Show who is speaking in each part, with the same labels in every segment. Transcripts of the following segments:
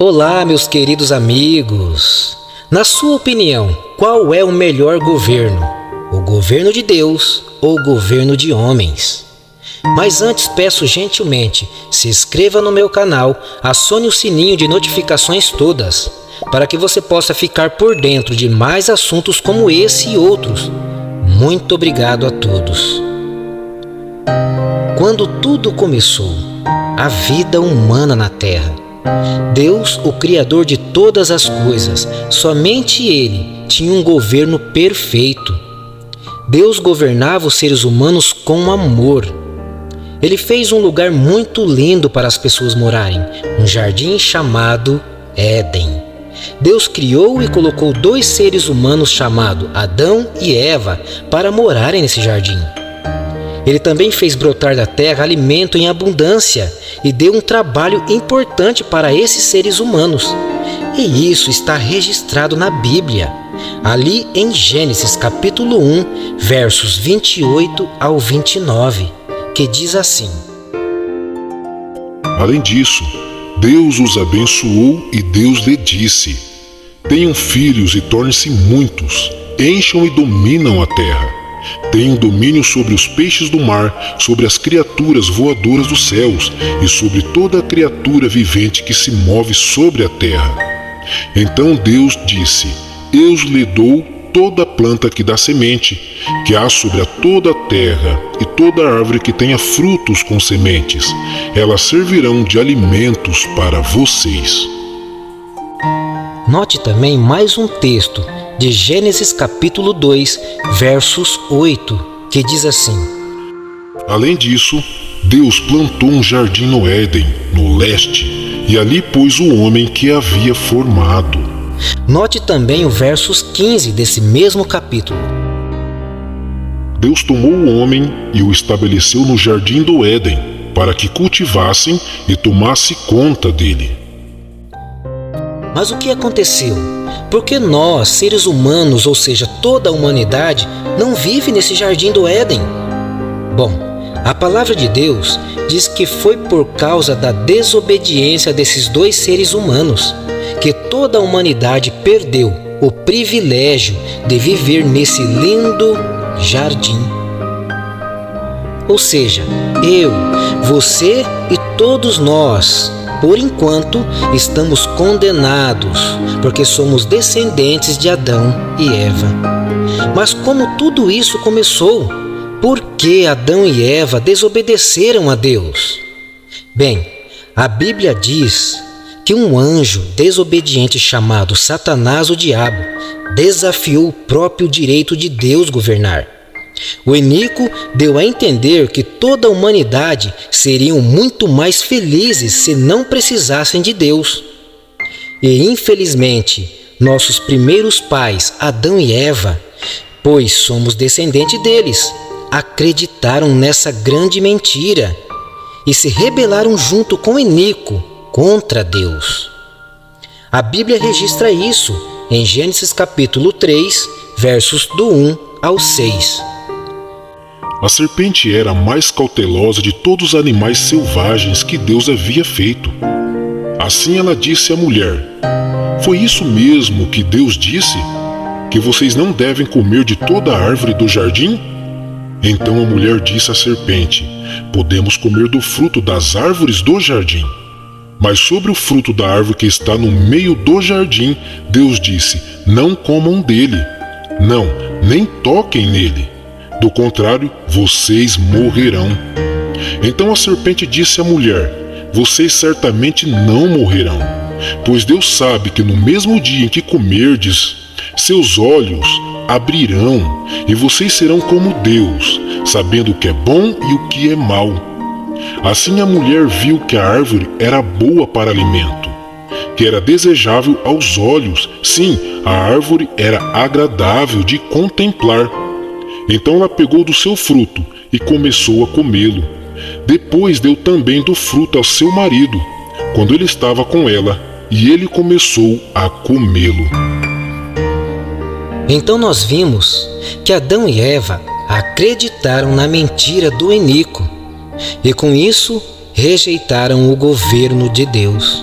Speaker 1: Olá, meus queridos amigos! Na sua opinião, qual é o melhor governo? O governo de Deus ou o governo de homens? Mas antes peço gentilmente, se inscreva no meu canal, acione o sininho de notificações todas, para que você possa ficar por dentro de mais assuntos como esse e outros. Muito obrigado a todos! Quando tudo começou, a vida humana na Terra, Deus, o Criador de todas as coisas, somente Ele tinha um governo perfeito. Deus governava os seres humanos com amor. Ele fez um lugar muito lindo para as pessoas morarem, um jardim chamado Éden. Deus criou e colocou dois seres humanos chamados Adão e Eva para morarem nesse jardim. Ele também fez brotar da terra alimento em abundância e deu um trabalho importante para esses seres humanos. E isso está registrado na Bíblia, ali em Gênesis capítulo 1, versos 28 ao 29, que diz assim:
Speaker 2: Além disso, Deus os abençoou e Deus lhe disse: Tenham filhos e tornem-se muitos, encham e dominam a terra. Tenham domínio sobre os peixes do mar, sobre as criaturas voadoras dos céus e sobre toda a criatura vivente que se move sobre a terra. Então Deus disse: Eu lhe dou toda planta que dá semente, que há sobre toda a terra, e toda árvore que tenha frutos com sementes. Elas servirão de alimentos para vocês.
Speaker 1: Note também mais um texto de Gênesis capítulo 2, versos 8, que diz assim:
Speaker 2: Além disso, Deus plantou um jardim no Éden, no leste, e ali pôs o homem que havia formado.
Speaker 1: Note também o versos 15 desse mesmo capítulo.
Speaker 2: Deus tomou o homem e o estabeleceu no jardim do Éden, para que cultivassem e tomasse conta dele.
Speaker 1: Mas o que aconteceu? Por que nós, seres humanos, ou seja, toda a humanidade, não vive nesse jardim do Éden? Bom, a palavra de Deus diz que foi por causa da desobediência desses dois seres humanos que toda a humanidade perdeu o privilégio de viver nesse lindo jardim. Ou seja, eu, você e todos nós, por enquanto, estamos condenados, porque somos descendentes de Adão e Eva. Mas como tudo isso começou? Por que Adão e Eva desobedeceram a Deus? Bem, a Bíblia diz que um anjo desobediente chamado Satanás, o diabo, desafiou o próprio direito de Deus governar. O Enico deu a entender que toda a humanidade seriam muito mais felizes se não precisassem de Deus. E infelizmente, nossos primeiros pais, Adão e Eva, pois somos descendentes deles, acreditaram nessa grande mentira e se rebelaram junto com Enico contra Deus. A Bíblia registra isso em Gênesis capítulo 3, versos do 1 ao 6.
Speaker 2: A serpente era a mais cautelosa de todos os animais selvagens que Deus havia feito. Assim ela disse à mulher: Foi isso mesmo que Deus disse? Que vocês não devem comer de toda a árvore do jardim? Então a mulher disse à serpente: Podemos comer do fruto das árvores do jardim. Mas sobre o fruto da árvore que está no meio do jardim, Deus disse: Não comam dele. Não, nem toquem nele. Do contrário, vocês morrerão. Então a serpente disse à mulher: Vocês certamente não morrerão, pois Deus sabe que no mesmo dia em que comerdes, seus olhos abrirão, e vocês serão como Deus, sabendo o que é bom e o que é mau. Assim a mulher viu que a árvore era boa para alimento, que era desejável aos olhos, sim, a árvore era agradável de contemplar. Então ela pegou do seu fruto e começou a comê-lo. Depois deu também do fruto ao seu marido, quando ele estava com ela, e ele começou a comê-lo.
Speaker 1: Então nós vimos que Adão e Eva acreditaram na mentira do Enico e com isso rejeitaram o governo de Deus.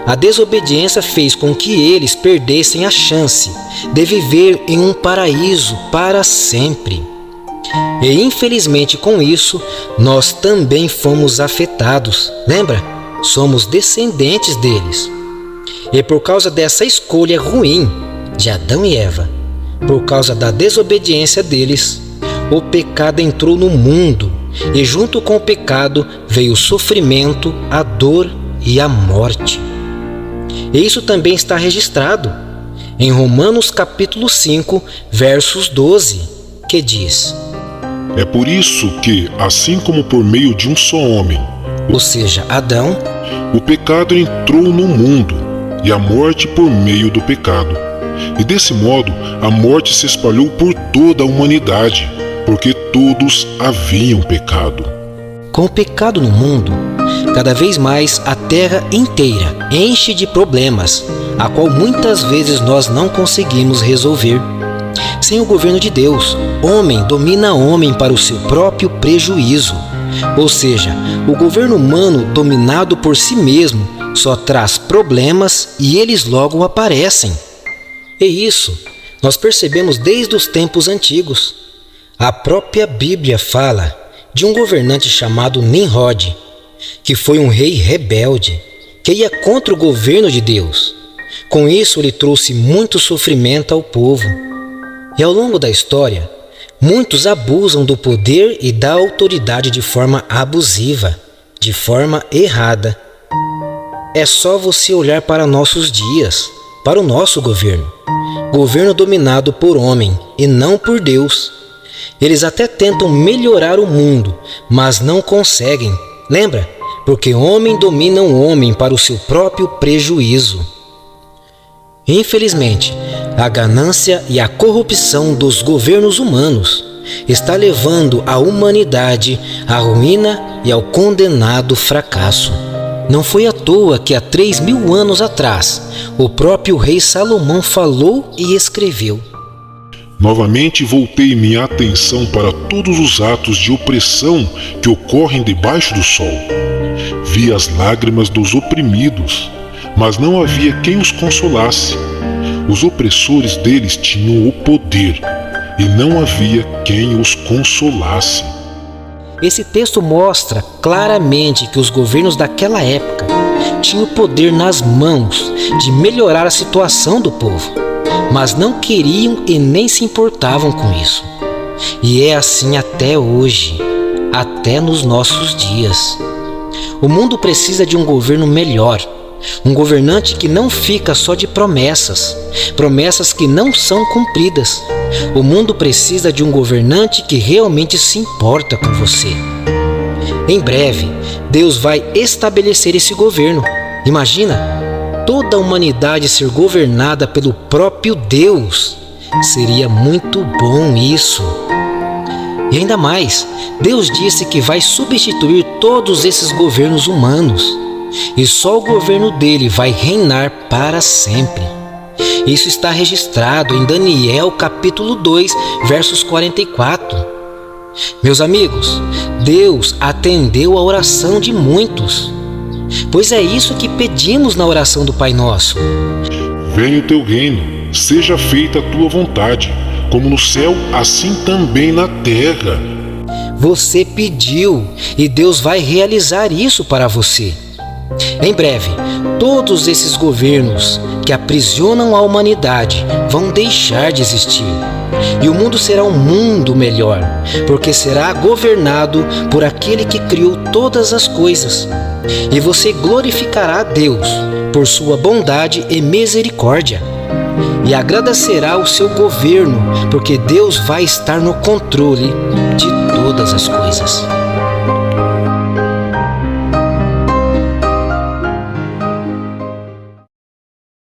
Speaker 1: a desobediência fez com que eles perdessem a chance de viver em um paraíso para sempre. E infelizmente com isso, nós também fomos afetados. Lembra? Somos descendentes deles. E por causa dessa escolha ruim de Adão e Eva, por causa da desobediência deles, o pecado entrou no mundo e junto com o pecado veio o sofrimento, a dor e a morte. E isso também está registrado em Romanos capítulo 5, versos 12, que diz:
Speaker 2: É por isso que, assim como por meio de um só homem,
Speaker 1: ou seja, Adão,
Speaker 2: o pecado entrou no mundo, e a morte por meio do pecado. E desse modo, a morte se espalhou por toda a humanidade, porque todos haviam pecado.
Speaker 1: com o pecado no mundo, cada vez mais a terra inteira enche de problemas, a qual muitas vezes nós não conseguimos resolver. Sem o governo de Deus, homem domina homem para o seu próprio prejuízo. Ou seja, o governo humano dominado por si mesmo só traz problemas e eles logo aparecem. E isso nós percebemos desde os tempos antigos. A própria Bíblia fala de um governante chamado Nimrod, que foi um rei rebelde, que ia contra o governo de Deus. Com isso, ele trouxe muito sofrimento ao povo. E ao longo da história, muitos abusam do poder e da autoridade de forma abusiva, de forma errada. É só você olhar para nossos dias, para o nosso governo. Governo dominado por homem e não por Deus. Eles até tentam melhorar o mundo, mas não conseguem. Lembra? Porque homem domina o homem para o seu próprio prejuízo. Infelizmente, a ganância e a corrupção dos governos humanos está levando a humanidade à ruína e ao condenado fracasso. Não foi à toa que há 3.000 anos atrás, o próprio rei Salomão falou e escreveu:
Speaker 2: Novamente voltei minha atenção para todos os atos de opressão que ocorrem debaixo do sol. Vi as lágrimas dos oprimidos, mas não havia quem os consolasse. Os opressores deles tinham o poder, e não havia quem os consolasse.
Speaker 1: Esse texto mostra claramente que os governos daquela época tinham o poder nas mãos de melhorar a situação do povo, mas não queriam e nem se importavam com isso. E é assim até hoje, até nos nossos dias. O mundo precisa de um governo melhor, um governante que não fica só de promessas, promessas que não são cumpridas. O mundo precisa de um governante que realmente se importa com você. Em breve, Deus vai estabelecer esse governo. Imagina, toda a humanidade ser governada pelo próprio Deus. Seria muito bom isso. E ainda mais, Deus disse que vai substituir todos esses governos humanos. E só o governo dele vai reinar para sempre. Isso está registrado em Daniel capítulo 2, versos 44. Meus amigos, Deus atendeu a oração de muitos, pois é isso que pedimos na oração do Pai Nosso.
Speaker 2: Venha o teu reino, seja feita a tua vontade, como no céu, assim também na terra.
Speaker 1: Você pediu e Deus vai realizar isso para você. Em breve, todos esses governos que aprisionam a humanidade vão deixar de existir. E o mundo será um mundo melhor, porque será governado por aquele que criou todas as coisas. E você glorificará a Deus por sua bondade e misericórdia. E agradecerá o seu governo, porque Deus vai estar no controle de todas as coisas.